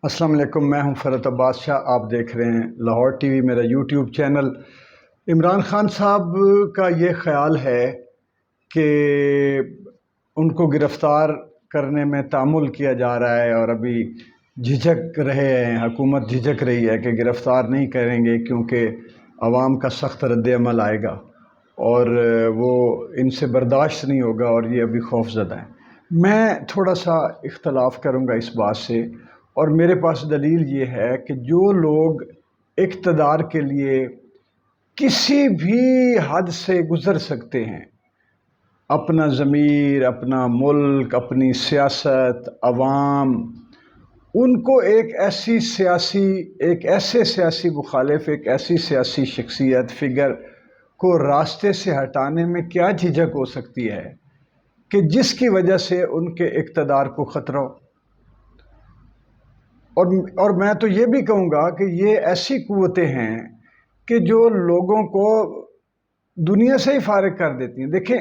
السلام علیکم، میں ہوں فرت عباس شاہ۔ آپ دیکھ رہے ہیں لاہور ٹی وی، میرا یوٹیوب چینل۔ عمران خان صاحب کا یہ خیال ہے کہ ان کو گرفتار کرنے میں تعامل کیا جا رہا ہے اور ابھی جھجک رہے ہیں، حکومت جھجک رہی ہے کہ گرفتار نہیں کریں گے کیونکہ عوام کا سخت رد عمل آئے گا اور وہ ان سے برداشت نہیں ہوگا اور یہ ابھی خوف زدہ ہیں۔ میں تھوڑا سا اختلاف کروں گا اس بات سے، اور میرے پاس دلیل یہ ہے کہ جو لوگ اقتدار کے لیے کسی بھی حد سے گزر سکتے ہیں، اپنا ضمیر، اپنا ملک، اپنی سیاست، عوام، ان کو ایک ایسے سیاسی مخالف، ایک ایسی سیاسی شخصیت، فگر کو راستے سے ہٹانے میں کیا جھجک ہو سکتی ہے کہ جس کی وجہ سے ان کے اقتدار کو خطرہ ہو۔ اور میں تو یہ بھی کہوں گا کہ یہ ایسی قوتیں ہیں کہ جو لوگوں کو دنیا سے ہی فارغ کر دیتی ہیں۔ دیکھیں،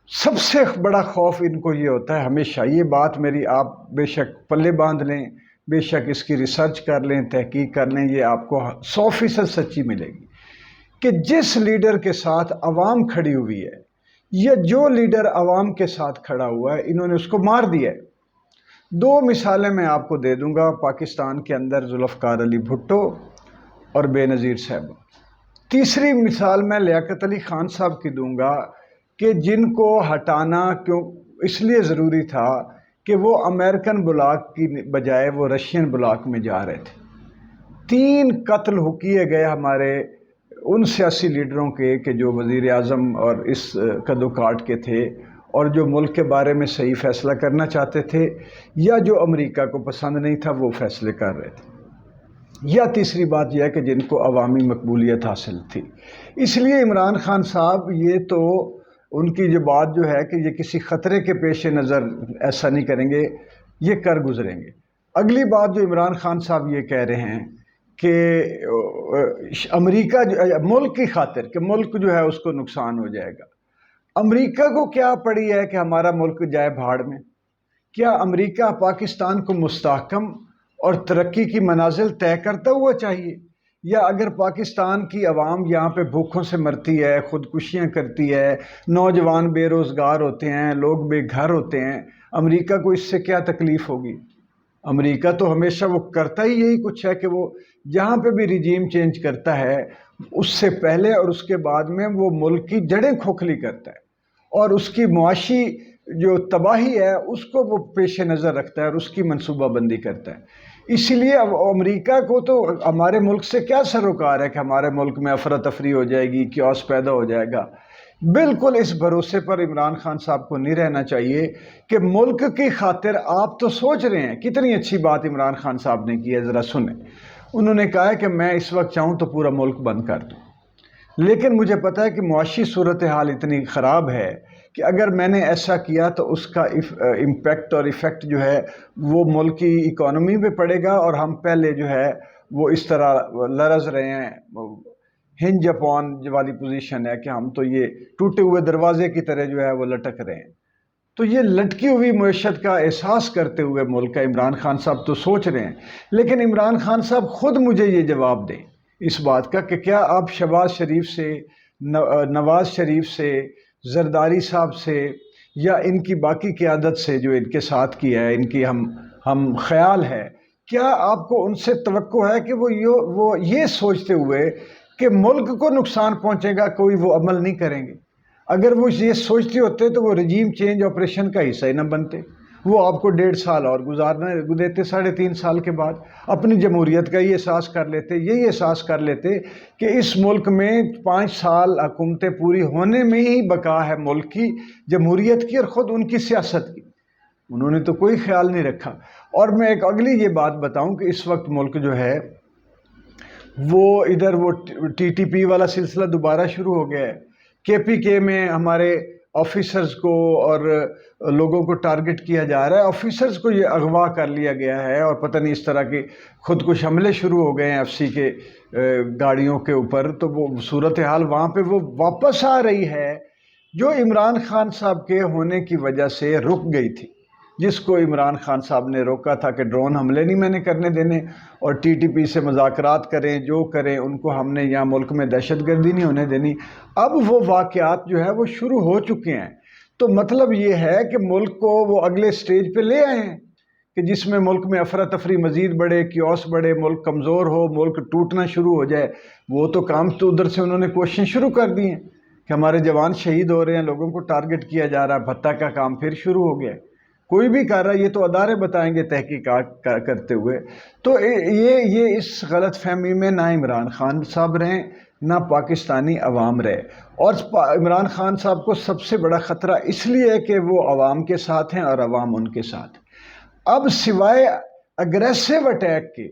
سب سے بڑا خوف ان کو یہ ہوتا ہے، ہمیشہ یہ بات میری آپ بے شک پلے باندھ لیں، بے شک اس کی ریسرچ کر لیں، تحقیق کر لیں، یہ آپ کو 100% سچی ملے گی کہ جس لیڈر کے ساتھ عوام کھڑی ہوئی ہے یا جو لیڈر عوام کے ساتھ کھڑا ہوا ہے، انہوں نے اس کو مار دیا ہے۔ دو مثالیں میں آپ کو دے دوں گا پاکستان کے اندر، ذوالفقار علی بھٹو اور بے نظیر صاحب۔ تیسری مثال میں لیاقت علی خان صاحب کی دوں گا کہ جن کو ہٹانا اس لیے ضروری تھا کہ وہ امریکن بلاک کی بجائے وہ رشین بلاک میں جا رہے تھے۔ 3 قتل کیے گئے ہمارے ان سیاسی لیڈروں کے کہ جو وزیر اعظم اور اس کدو کاٹ کے تھے اور جو ملک کے بارے میں صحیح فیصلہ کرنا چاہتے تھے، یا جو امریکہ کو پسند نہیں تھا وہ فیصلے کر رہے تھے۔ یا تیسری بات یہ ہے کہ جن کو عوامی مقبولیت حاصل تھی۔ اس لیے عمران خان صاحب یہ تو ان کی جو بات جو ہے کہ یہ کسی خطرے کے پیش نظر ایسا نہیں کریں گے، یہ کر گزریں گے۔ اگلی بات جو عمران خان صاحب یہ کہہ رہے ہیں کہ امریکہ ملک کی خاطر کہ ملک جو ہے اس کو نقصان ہو جائے گا۔ امریکہ کو کیا پڑی ہے کہ ہمارا ملک جائے بھاڑ میں؟ کیا امریکہ پاکستان کو مستحکم اور ترقی کی منازل طے کرتا ہوا چاہیے؟ یا اگر پاکستان کی عوام یہاں پہ بھوکوں سے مرتی ہے، خودکشیاں کرتی ہے، نوجوان بے روزگار ہوتے ہیں، لوگ بے گھر ہوتے ہیں، امریکہ کو اس سے کیا تکلیف ہوگی؟ امریکہ تو ہمیشہ وہ کرتا ہی یہی کچھ ہے کہ وہ جہاں پہ بھی رجیم چینج کرتا ہے اس سے پہلے اور اس کے بعد میں وہ ملک کی جڑیں کھوکھلی کرتا ہے اور اس کی معاشی جو تباہی ہے اس کو وہ پیش نظر رکھتا ہے اور اس کی منصوبہ بندی کرتا ہے۔ اسی لیے اب امریکہ کو تو ہمارے ملک سے کیا سروکار ہے کہ ہمارے ملک میں افراتفری ہو جائے گی، کیوس پیدا ہو جائے گا؟ بالکل اس بھروسے پر عمران خان صاحب کو نہیں رہنا چاہیے کہ ملک کی خاطر آپ تو سوچ رہے ہیں۔ کتنی اچھی بات عمران خان صاحب نے کی ہے، ذرا سنیں۔ انہوں نے کہا ہے کہ میں اس وقت چاہوں تو پورا ملک بند کر دوں، لیکن مجھے پتا ہے کہ معاشی صورتحال اتنی خراب ہے کہ اگر میں نے ایسا کیا تو اس کا امپیکٹ اور ایفیکٹ جو ہے وہ ملک کی اکانومی پہ پڑے گا، اور ہم پہلے جو ہے وہ اس طرح لرز رہے ہیں، ہنج اپون والی پوزیشن ہے کہ ہم تو یہ ٹوٹے ہوئے دروازے کی طرح جو ہے وہ لٹک رہے ہیں۔ تو یہ لٹکی ہوئی معیشت کا احساس کرتے ہوئے ملک کا عمران خان صاحب تو سوچ رہے ہیں، لیکن عمران خان صاحب خود مجھے یہ جواب دیں اس بات کا کہ کیا آپ شہباز شریف سے، نواز شریف سے، زرداری صاحب سے یا ان کی باقی قیادت سے جو ان کے ساتھ کی ہے، ان کی ہم خیال ہے، کیا آپ کو ان سے توقع ہے کہ وہ یہ سوچتے ہوئے کہ ملک کو نقصان پہنچے گا کوئی وہ عمل نہیں کریں گے؟ اگر وہ یہ سوچتے ہوتے تو وہ رجیم چینج آپریشن کا حصہ ہی نہ بنتے، وہ آپ کو 1.5 سال اور گزارنے دیتے، 3.5 سال کے بعد اپنی جمہوریت کا یہ احساس کر لیتے، یہی احساس کر لیتے کہ اس ملک میں 5 سال حکومتیں پوری ہونے میں ہی بقا ہے ملک کی، جمہوریت کی اور خود ان کی سیاست کی۔ انہوں نے تو کوئی خیال نہیں رکھا۔ اور میں ایک اگلی یہ بات بتاؤں کہ اس وقت ملک جو ہے وہ ادھر وہ TTP والا سلسلہ دوبارہ شروع ہو گیا ہے۔ KPK میں ہمارے آفیسرز کو اور لوگوں کو ٹارگٹ کیا جا رہا ہے، آفیسرز کو یہ اغوا کر لیا گیا ہے اور پتہ نہیں اس طرح کے خودکش حملے شروع ہو گئے ہیں FC کے گاڑیوں کے اوپر۔ تو وہ صورتحال وہاں پہ وہ واپس آ رہی ہے جو عمران خان صاحب کے ہونے کی وجہ سے رک گئی تھی۔ جس کو عمران خان صاحب نے روکا تھا کہ ڈرون حملے نہیں میں نے کرنے دینے، اور ٹی ٹی پی سے مذاکرات کریں جو کریں، ان کو ہم نے یہاں ملک میں دہشت گردی نہیں ہونے دینی۔ اب وہ واقعات جو ہے وہ شروع ہو چکے ہیں، تو مطلب یہ ہے کہ ملک کو وہ اگلے سٹیج پہ لے آئے ہیں کہ جس میں ملک میں افراتفری مزید بڑھے، کیوس بڑھے، ملک کمزور ہو، ملک ٹوٹنا شروع ہو جائے۔ وہ تو کام تو ادھر سے انہوں نے کوششیں شروع کر دی ہیں کہ ہمارے جوان شہید ہو رہے ہیں، لوگوں کو ٹارگٹ کیا جا رہا ہے، بھتہ کا کام پھر شروع ہو گیا ہے، کوئی بھی کر رہا ہے، یہ تو ادارے بتائیں گے تحقیقات کرتے ہوئے۔ تو یہ اس غلط فہمی میں نہ عمران خان صاحب رہیں نہ پاکستانی عوام رہے، اور عمران خان صاحب کو سب سے بڑا خطرہ اس لیے ہے کہ وہ عوام کے ساتھ ہیں اور عوام ان کے ساتھ۔ اب سوائے اگریسو اٹیک کے،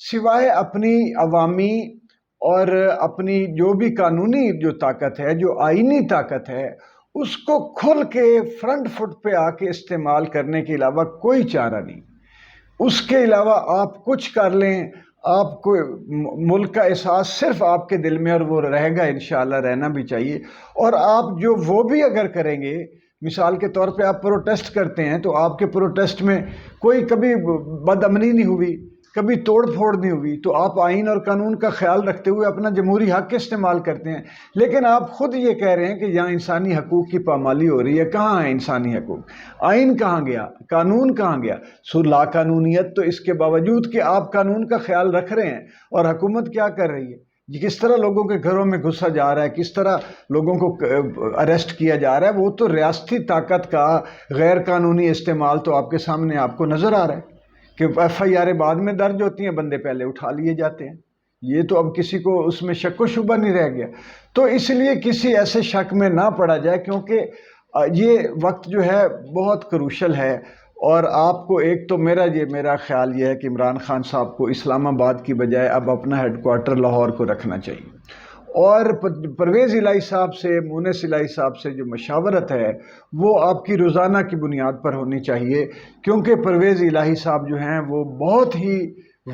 سوائے اپنی عوامی اور اپنی جو بھی قانونی جو طاقت ہے، جو آئینی طاقت ہے، اس کو کھل کے فرنٹ فٹ پہ آ کے استعمال کرنے کے علاوہ کوئی چارہ نہیں۔ اس کے علاوہ آپ کچھ کر لیں، آپ کو ملک کا احساس صرف آپ کے دل میں، اور وہ رہے گا انشاءاللہ، رہنا بھی چاہیے۔ اور آپ جو وہ بھی اگر کریں گے، مثال کے طور پہ آپ پروٹیسٹ کرتے ہیں تو آپ کے پروٹیسٹ میں کوئی کبھی بد امنی نہیں ہوئی، کبھی توڑ پھوڑ نہیں ہوئی، تو آپ آئین اور قانون کا خیال رکھتے ہوئے اپنا جمہوری حق استعمال کرتے ہیں۔ لیکن آپ خود یہ کہہ رہے ہیں کہ یہاں انسانی حقوق کی پامالی ہو رہی ہے۔ کہاں ہے انسانی حقوق؟ آئین کہاں گیا؟ قانون کہاں گیا؟ لا قانونیت تو اس کے باوجود کہ آپ قانون کا خیال رکھ رہے ہیں، اور حکومت کیا کر رہی ہے؟ کس طرح لوگوں کے گھروں میں گھسا جا رہا ہے، کس طرح لوگوں کو اریسٹ کیا جا رہا ہے، وہ تو ریاستی طاقت کا غیر قانونی استعمال تو آپ کے سامنے آپ کو نظر آ رہا ہے کہ ایف آئی آر بعد میں درج ہوتی ہیں، بندے پہلے اٹھا لیے جاتے ہیں۔ یہ تو اب کسی کو اس میں شک و شبہ نہیں رہ گیا۔ تو اس لیے کسی ایسے شک میں نہ پڑا جائے، کیونکہ یہ وقت جو ہے بہت کروشل ہے۔ اور آپ کو ایک تو میرا خیال یہ ہے کہ عمران خان صاحب کو اسلام آباد کی بجائے اب اپنا ہیڈ کوارٹر لاہور کو رکھنا چاہیے، اور پرویز الہی صاحب سے، مونس الہی صاحب سے جو مشاورت ہے وہ آپ کی روزانہ کی بنیاد پر ہونی چاہیے، کیونکہ پرویز الہی صاحب جو ہیں وہ بہت ہی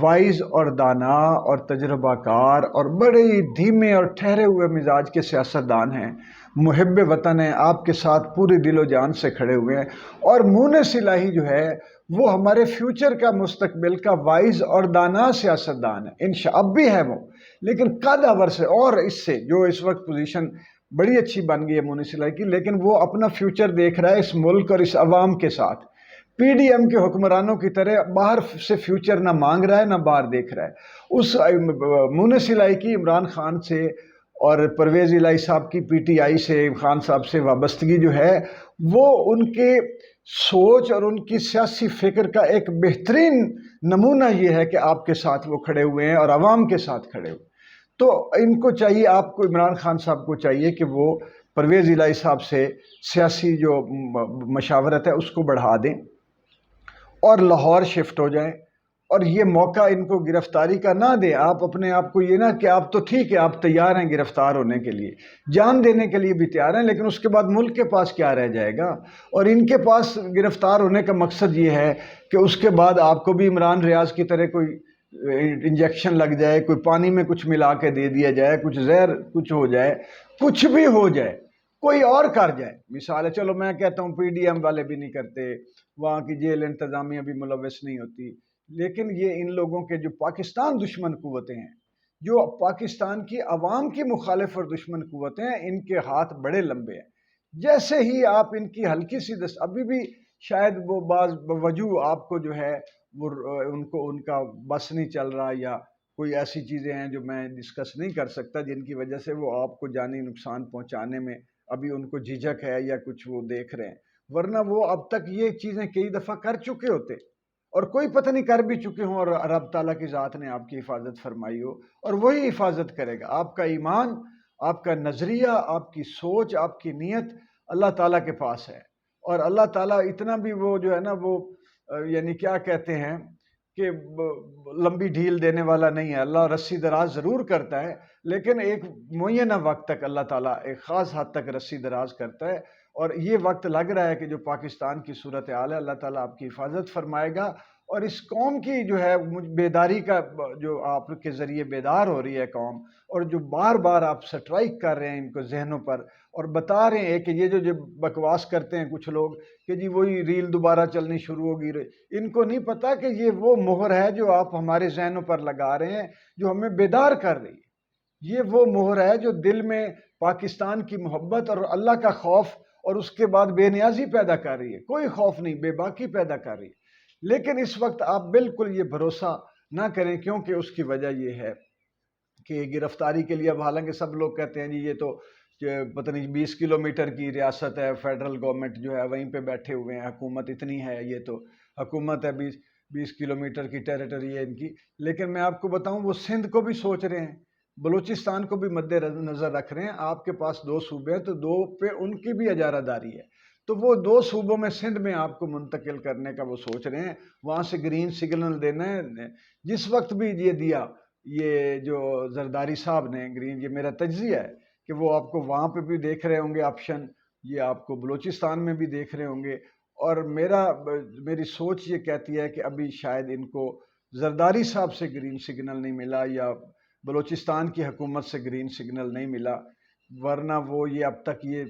وائز اور دانا اور تجربہ کار اور بڑے ہی دھیمے اور ٹھہرے ہوئے مزاج کے سیاستدان ہیں، محب وطن ہیں، آپ کے ساتھ پوری دل و جان سے کھڑے ہوئے ہیں۔ اور مونس الہی جو ہے وہ ہمارے فیوچر کا، مستقبل کا وائز اور دانا سیاستدان ہے، اب بھی ہے وہ، لیکن قد آور سے، اور اس سے جو اس وقت پوزیشن بڑی اچھی بن گئی ہے مونس الہی کی، لیکن وہ اپنا فیوچر دیکھ رہا ہے اس ملک اور اس عوام کے ساتھ۔ پی ڈی ایم کے حکمرانوں کی طرح باہر سے فیوچر نہ مانگ رہا ہے نہ باہر دیکھ رہا ہے۔ اس مونس الہی کی عمران خان سے اور پرویز الہی صاحب کی پی ٹی آئی سے، خان صاحب سے وابستگی جو ہے وہ ان کے سوچ اور ان کی سیاسی فکر کا ایک بہترین نمونہ یہ ہے کہ آپ کے ساتھ وہ کھڑے ہوئے ہیں اور عوام کے ساتھ کھڑے ہوئے۔ تو ان کو چاہیے، آپ کو عمران خان صاحب کو چاہیے کہ وہ پرویز الہی صاحب سے سیاسی جو مشاورت ہے اس کو بڑھا دیں اور لاہور شفٹ ہو جائیں، اور یہ موقع ان کو گرفتاری کا نہ دیں۔ آپ اپنے آپ کو یہ نہ کہ آپ تو ٹھیک ہے، آپ تیار ہیں گرفتار ہونے کے لیے، جان دینے کے لیے بھی تیار ہیں، لیکن اس کے بعد ملک کے پاس کیا رہ جائے گا؟ اور ان کے پاس گرفتار ہونے کا مقصد یہ ہے کہ اس کے بعد آپ کو بھی عمران ریاض کی طرح کوئی انجیکشن لگ جائے، کوئی پانی میں کچھ ملا کے دے دیا جائے، کچھ زہر کچھ ہو جائے، کچھ بھی ہو جائے، کوئی اور کر جائے۔ مثال ہے، چلو میں کہتا ہوں پی ڈی ایم والے بھی نہیں کرتے، وہاں کی جیل انتظامیہ بھی ملوث نہیں ہوتی، لیکن یہ ان لوگوں کے جو پاکستان دشمن قوتیں ہیں، جو پاکستان کی عوام کی مخالف اور دشمن قوتیں ہیں، ان کے ہاتھ بڑے لمبے ہیں۔ جیسے ہی آپ ان کی ہلکی سی ابھی بھی شاید وہ بعض وجوہ آپ کو جو ہے وہ ان کا بس نہیں چل رہا، یا کوئی ایسی چیزیں ہیں جو میں ڈسکس نہیں کر سکتا جن کی وجہ سے وہ آپ کو جانی نقصان پہنچانے میں ابھی ان کو جھجک ہے یا کچھ وہ دیکھ رہے ہیں، ورنہ وہ اب تک یہ چیزیں کئی دفعہ کر چکے ہوتے، اور کوئی پتہ نہیں کر بھی چکے ہوں، اور رب تعالیٰ کی ذات نے آپ کی حفاظت فرمائی ہو، اور وہی حفاظت کرے گا۔ آپ کا ایمان، آپ کا نظریہ، آپ کی سوچ، آپ کی نیت اللہ تعالیٰ کے پاس ہے، اور اللہ تعالیٰ اتنا بھی وہ جو ہے نا وہ یعنی کیا کہتے ہیں کہ لمبی ڈھیل دینے والا نہیں ہے۔ اللہ رسی دراز ضرور کرتا ہے، لیکن ایک معینہ وقت تک اللہ تعالیٰ ایک خاص حد تک رسی دراز کرتا ہے، اور یہ وقت لگ رہا ہے کہ جو پاکستان کی صورتحال ہے اللہ تعالیٰ آپ کی حفاظت فرمائے گا، اور اس قوم کی جو ہے بیداری کا جو آپ کے ذریعے بیدار ہو رہی ہے قوم، اور جو بار بار آپ سٹرائک کر رہے ہیں ان کو ذہنوں پر، اور بتا رہے ہیں کہ یہ جو بکواس کرتے ہیں کچھ لوگ کہ جی وہی ریل دوبارہ چلنی شروع ہوگی، ان کو نہیں پتا کہ یہ وہ مہر ہے جو آپ ہمارے ذہنوں پر لگا رہے ہیں، جو ہمیں بیدار کر رہی ہے۔ یہ وہ مہر ہے جو دل میں پاکستان کی محبت اور اللہ کا خوف اور اس کے بعد بے نیازی پیدا کر رہی ہے، کوئی خوف نہیں، بے باکی پیدا کر رہی ہے۔ لیکن اس وقت آپ بالکل یہ بھروسہ نہ کریں، کیونکہ اس کی وجہ یہ ہے کہ گرفتاری کے لیے اب حالانکہ سب لوگ کہتے ہیں جی یہ تو پتہ نہیں 20 کلومیٹر کی ریاست ہے، فیڈرل گورنمنٹ جو ہے وہیں پہ بیٹھے ہوئے ہیں، حکومت اتنی ہے، یہ تو حکومت ہے 20 کلومیٹر کی ٹیریٹری ہے ان کی۔ لیکن میں آپ کو بتاؤں وہ سندھ کو بھی سوچ رہے ہیں، بلوچستان کو بھی مد نظر رکھ رہے ہیں۔ آپ کے پاس 2 صوبے ہیں تو 2 پہ ان کی بھی اجارہ داری ہے، تو وہ 2 صوبوں میں سندھ میں آپ کو منتقل کرنے کا وہ سوچ رہے ہیں، وہاں سے گرین سگنل دینا ہے۔ جس وقت بھی یہ دیا یہ جو زرداری صاحب نے گرین، یہ میرا تجزیہ ہے کہ وہ آپ کو وہاں پہ بھی دیکھ رہے ہوں گے آپشن، یہ آپ کو بلوچستان میں بھی دیکھ رہے ہوں گے، اور میری سوچ یہ کہتی ہے کہ ابھی شاید ان کو زرداری صاحب سے گرین سگنل نہیں ملا یا بلوچستان کی حکومت سے گرین سگنل نہیں ملا، ورنہ وہ یہ اب تک یہ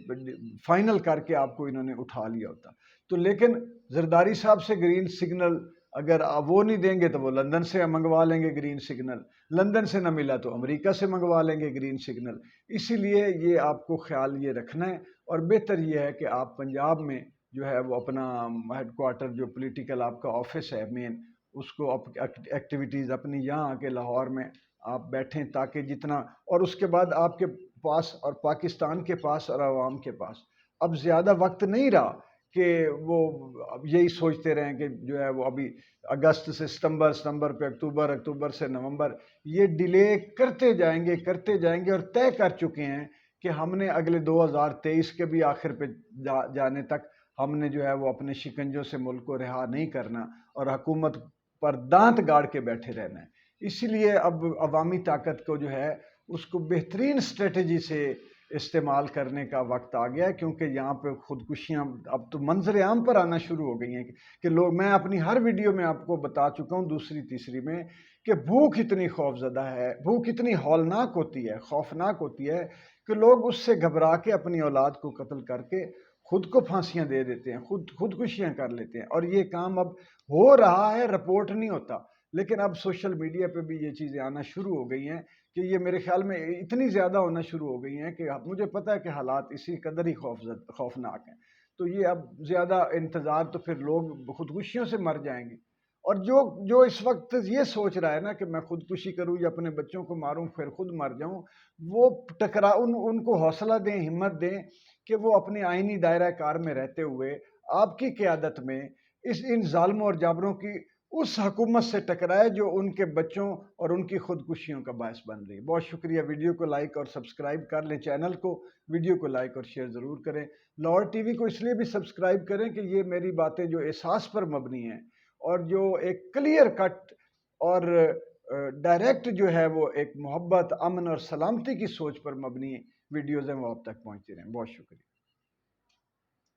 فائنل کر کے آپ کو انہوں نے اٹھا لیا ہوتا۔ تو لیکن زرداری صاحب سے گرین سگنل اگر وہ نہیں دیں گے تو وہ لندن سے منگوا لیں گے گرین سگنل، لندن سے نہ ملا تو امریکہ سے منگوا لیں گے گرین سگنل۔ اسی لیے یہ آپ کو خیال یہ رکھنا ہے، اور بہتر یہ ہے کہ آپ پنجاب میں جو ہے وہ اپنا ہیڈ کوارٹر جو پولیٹیکل آپ کا آفس ہے مین، اس کو ایکٹیویٹیز اپنی یہاں آ کے لاہور میں آپ بیٹھیں، تاکہ جتنا، اور اس کے بعد آپ کے پاس اور پاکستان کے پاس اور عوام کے پاس اب زیادہ وقت نہیں رہا کہ وہ اب یہی سوچتے رہیں کہ جو ہے وہ ابھی اگست سے ستمبر پہ اکتوبر سے نومبر، یہ ڈیلے کرتے جائیں گے اور طے کر چکے ہیں کہ ہم نے اگلے 2023 کے بھی آخر پہ جانے تک ہم نے جو ہے وہ اپنے شکنجوں سے ملک کو رہا نہیں کرنا اور حکومت پر دانت گاڑ کے بیٹھے رہنا ہے۔ اسی لیے اب عوامی طاقت کو جو ہے اس کو بہترین اسٹریٹجی سے استعمال کرنے کا وقت آ گیا ہے، کیونکہ یہاں پہ خودکشیاں اب تو منظر عام پر آنا شروع ہو گئی ہیں کہ لوگ، میں اپنی ہر ویڈیو میں آپ کو بتا چکا ہوں، دوسری تیسری میں، کہ بھوک اتنی خوف زدہ ہے، بھوک اتنی ہولناک ہوتی ہے، خوفناک ہوتی ہے کہ لوگ اس سے گھبرا کے اپنی اولاد کو قتل کر کے خود کو پھانسیاں دے دیتے ہیں، خودکشیاں کر لیتے ہیں۔ اور یہ کام اب ہو رہا ہے، رپورٹ نہیں ہوتا، لیکن اب سوشل میڈیا پہ بھی یہ چیزیں آنا شروع ہو گئی ہیں کہ یہ میرے خیال میں اتنی زیادہ ہونا شروع ہو گئی ہیں کہ مجھے پتہ ہے کہ حالات اسی قدر ہی خوفناک ہیں۔ تو یہ اب زیادہ انتظار تو پھر لوگ خودکشیوں سے مر جائیں گے، اور جو اس وقت یہ سوچ رہا ہے نا کہ میں خودکشی کروں یا اپنے بچوں کو ماروں پھر خود مر جاؤں، وہ ان کو حوصلہ دیں، ہمت دیں کہ وہ اپنے آئینی دائرہ کار میں رہتے ہوئے آپ کی قیادت میں ان ظالموں اور جابروں کی اس حکومت سے ٹکرائے جو ان کے بچوں اور ان کی خودکشیوں کا باعث بن رہی ہے۔ بہت شکریہ، ویڈیو کو لائک اور سبسکرائب کر لیں، چینل کو، ویڈیو کو لائک اور شیئر ضرور کریں۔ لاہور ٹی وی کو اس لیے بھی سبسکرائب کریں کہ یہ میری باتیں جو احساس پر مبنی ہیں اور جو ایک کلیئر کٹ اور ڈائریکٹ جو ہے وہ ایک محبت، امن اور سلامتی کی سوچ پر مبنی ویڈیوز ہیں، وہ آپ تک پہنچتی رہیں۔ بہت شکریہ۔